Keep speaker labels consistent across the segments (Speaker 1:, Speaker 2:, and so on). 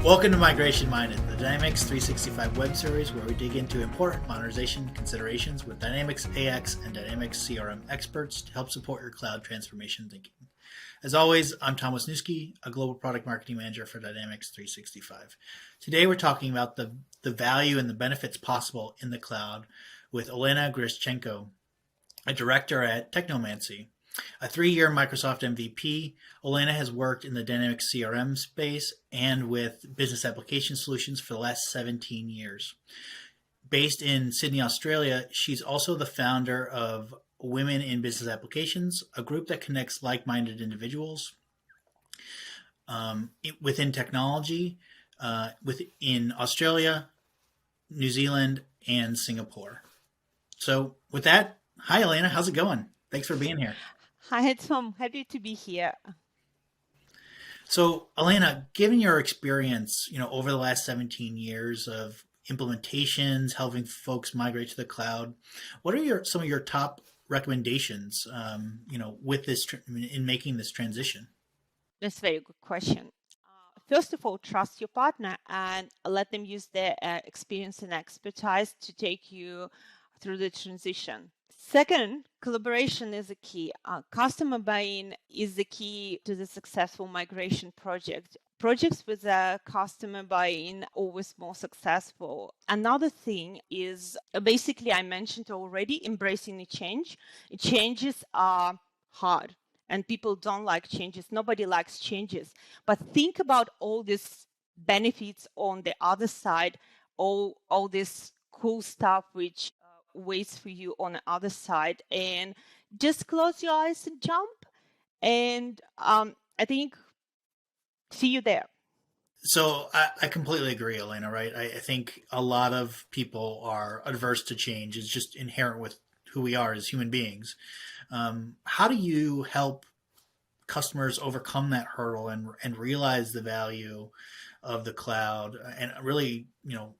Speaker 1: Welcome to Migration Minded, the Dynamics 365 web series where we dig into important modernization considerations with Dynamics AX and Dynamics CRM experts to help support your cloud transformation thinking. As always, I'm Thomas Newski, a global product marketing manager for Dynamics 365. Today we're talking about the value and the benefits possible in the cloud with Olena Grishenko, a director at Technomancy. A 3-year Microsoft MVP, Olena has worked in the Dynamics CRM space and with business application solutions for the last 17 years. Based in Sydney, Australia, she's also the founder of Women in Business Applications, a group that connects like-minded individuals within technology within Australia, New Zealand, and Singapore. So with that, hi, Olena. How's it going? Thanks for being here.
Speaker 2: Hi, Tom. Happy to be here.
Speaker 1: So, Olena, given your experience, over the last 17 years of implementations, helping folks migrate to the cloud, what are some of your top recommendations, with this in making this transition?
Speaker 2: That's a very good question. First of all, trust your partner and let them use their experience and expertise to take you through the transition. Second, collaboration is a key. Customer buy-in is the key to the successful migration project. Projects with a customer buy-in always more successful. Another thing is basically I mentioned already, embracing the change. Changes are hard and people don't like changes. Nobody likes changes. But think about all these benefits on the other side, all this cool stuff which waits for you on the other side, and just close your eyes and jump, and I think see you there.
Speaker 1: So I completely agree, Elena, right? I think a lot of people are adverse to change. It's just inherent with who we are as human beings. How do you help customers overcome that hurdle and realize the value of the cloud and really,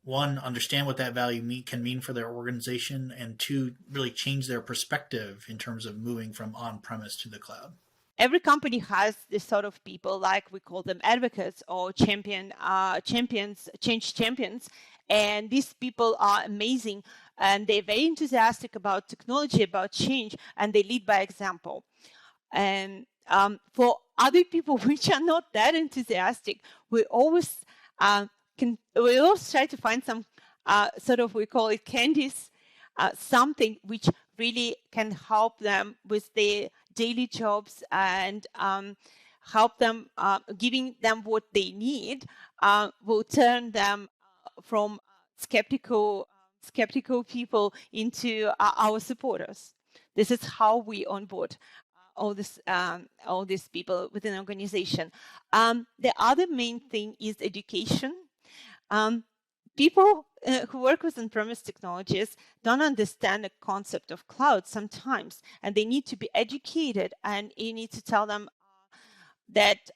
Speaker 1: one, understand what that value can mean for their organization, and two, really change their perspective in terms of moving from on-premise to the cloud?
Speaker 2: Every company has this sort of people, like we call them advocates or champions, change champions. And these people are amazing and they're very enthusiastic about technology, about change, and they lead by example. And for other people which are not that enthusiastic, we always try to find some sort of, we call it candies, something which really can help them with their daily jobs and help them, giving them what they need, will turn them from skeptical people into our supporters. This is how we onboard all these people within an organization. The other main thing is education. People who work with on-premise technologies don't understand the concept of cloud sometimes, and they need to be educated, and you need to tell them that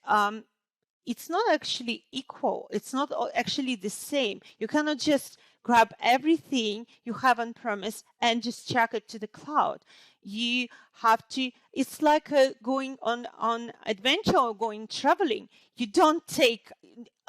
Speaker 2: it's not actually equal. It's not actually the same. You cannot just grab everything you have on premise and just chuck it to the cloud. You have to, it's like going on adventure or going traveling. You don't take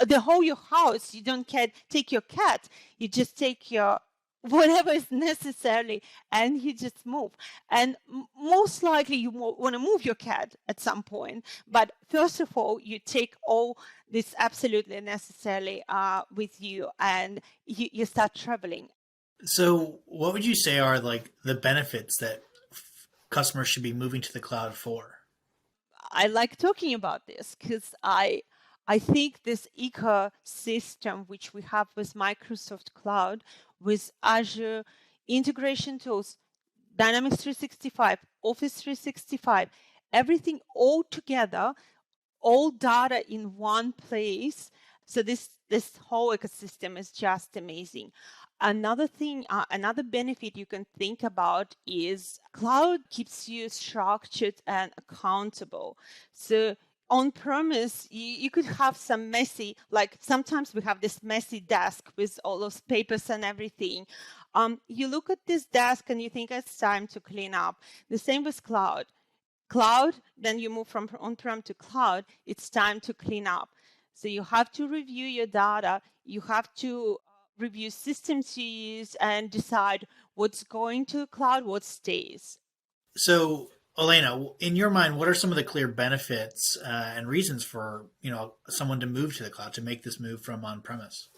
Speaker 2: the whole your house, you don't take your cat, you just take your whatever is necessary and you just move. And most likely you want to move your cat at some point, but first of all you take all this absolutely necessarily with you, and you start traveling.
Speaker 1: So what would you say are like the benefits that customers should be moving to the cloud for?
Speaker 2: I like talking about this because I think this ecosystem which we have with Microsoft Cloud, with Azure integration tools, Dynamics 365, Office 365, everything all together, all data in one place. So this whole ecosystem is just amazing. Another thing, another benefit you can think about is cloud keeps you structured and accountable. So on-premise, you could have some messy, like sometimes we have this messy desk with all those papers and everything. You look at this desk and you think it's time to clean up. The same with cloud. Then you move from on-prem to cloud, it's time to clean up. So you have to review your data. You have to review systems you use and decide what's going to the cloud, what stays.
Speaker 1: So, Olena, in your mind, what are some of the clear benefits and reasons for someone to move to the cloud, to make this move from on-premise?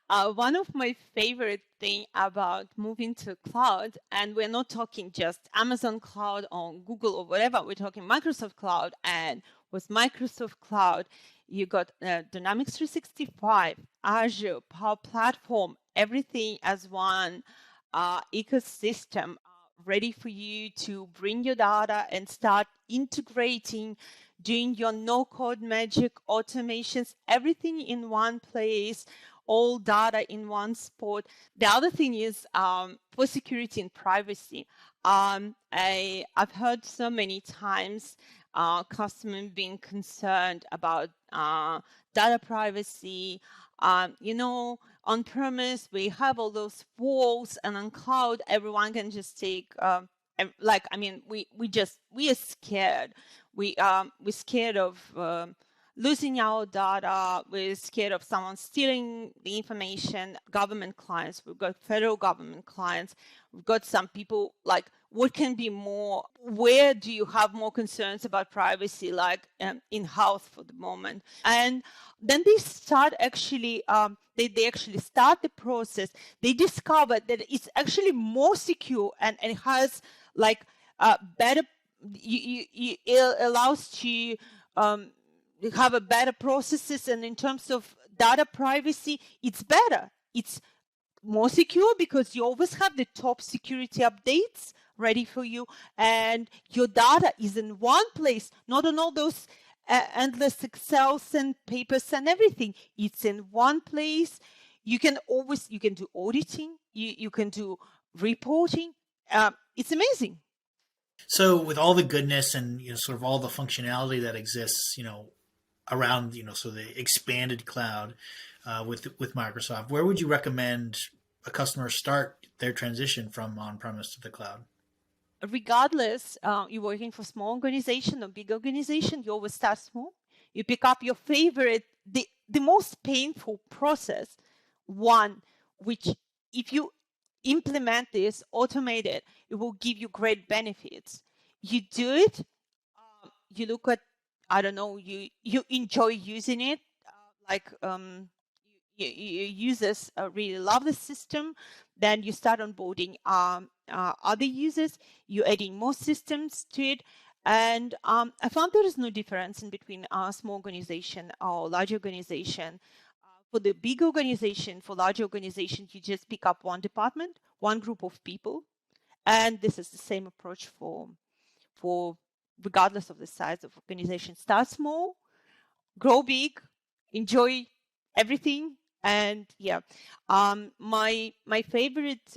Speaker 2: One of my favorite thing about moving to cloud, and we're not talking just Amazon Cloud or Google or whatever, we're talking Microsoft Cloud. And with Microsoft Cloud, you got Dynamics 365, Azure, Power Platform, everything as one ecosystem ready for you to bring your data and start integrating, doing your no-code magic automations, everything in one place, all data in one spot. The other thing is for security and privacy. I've heard so many times customers being concerned about data privacy. On-premise, we have all those walls, and on cloud, everyone can just take, we are scared. We're scared of losing our data. We're scared of someone stealing the information. Government clients, we've got federal government clients. We've got some people like, what can be more, where do you have more concerns about privacy, like in-house for the moment? And then they start actually, they actually start the process. They discover that it's actually more secure, and it has like better, it allows to have a better processes, and in terms of data privacy, it's better. It's more secure because you always have the top security updates ready for you, and your data is in one place, not on all those endless Excels and papers and everything. It's in one place. You can do auditing, you can do reporting. It's amazing.
Speaker 1: So, with all the goodness and sort of all the functionality that exists, around so the expanded cloud with Microsoft, where would you recommend a customer start their transition from on-premise to the cloud?
Speaker 2: Regardless, you're working for small organization or big organization, you always start small. You pick up your favorite, the most painful process, one, which if you implement this, automate it, it will give you great benefits. You do it, you look at, I don't know, you enjoy using it, users really love the system. Then you start onboarding other users, you're adding more systems to it. And I found there is no difference in between a small organization or large organization. For the big organization, for large organization, you just pick up one department, one group of people. And this is the same approach for regardless of the size of organization. Start small, grow big, enjoy everything. And yeah, my favorite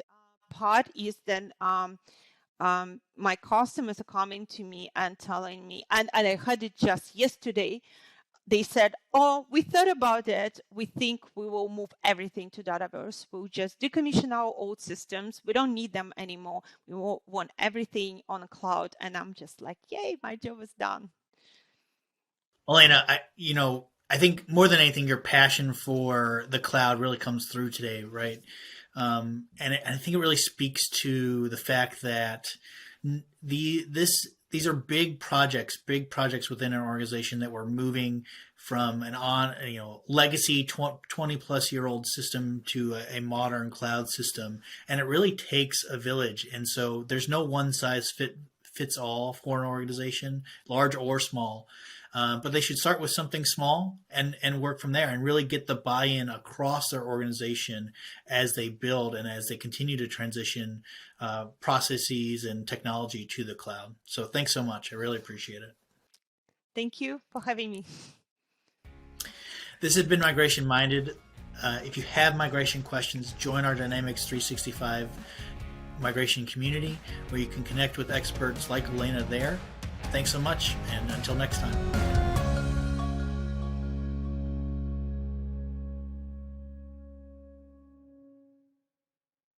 Speaker 2: part is then my customers are coming to me and telling me, and I heard it just yesterday. They said, oh, we thought about it. We think we will move everything to Dataverse. We'll just decommission our old systems. We don't need them anymore. We want everything on a cloud. And I'm just like, yay, my job is done.
Speaker 1: Elena, I think more than anything, your passion for the cloud really comes through today, right? I think it really speaks to the fact that these are big projects within an organization that we're moving from legacy 20 plus year old system to a modern cloud system, and it really takes a village. And so there's no one size fits all for an organization, large or small. But they should start with something small and work from there, and really get the buy-in across their organization as they build and as they continue to transition processes and technology to the cloud. So thanks so much. I really appreciate it.
Speaker 2: Thank you for having me.
Speaker 1: This has been Migration Minded. If you have migration questions, join our Dynamics 365 migration community, where you can connect with experts like Olena there. Thanks so much, and until next time.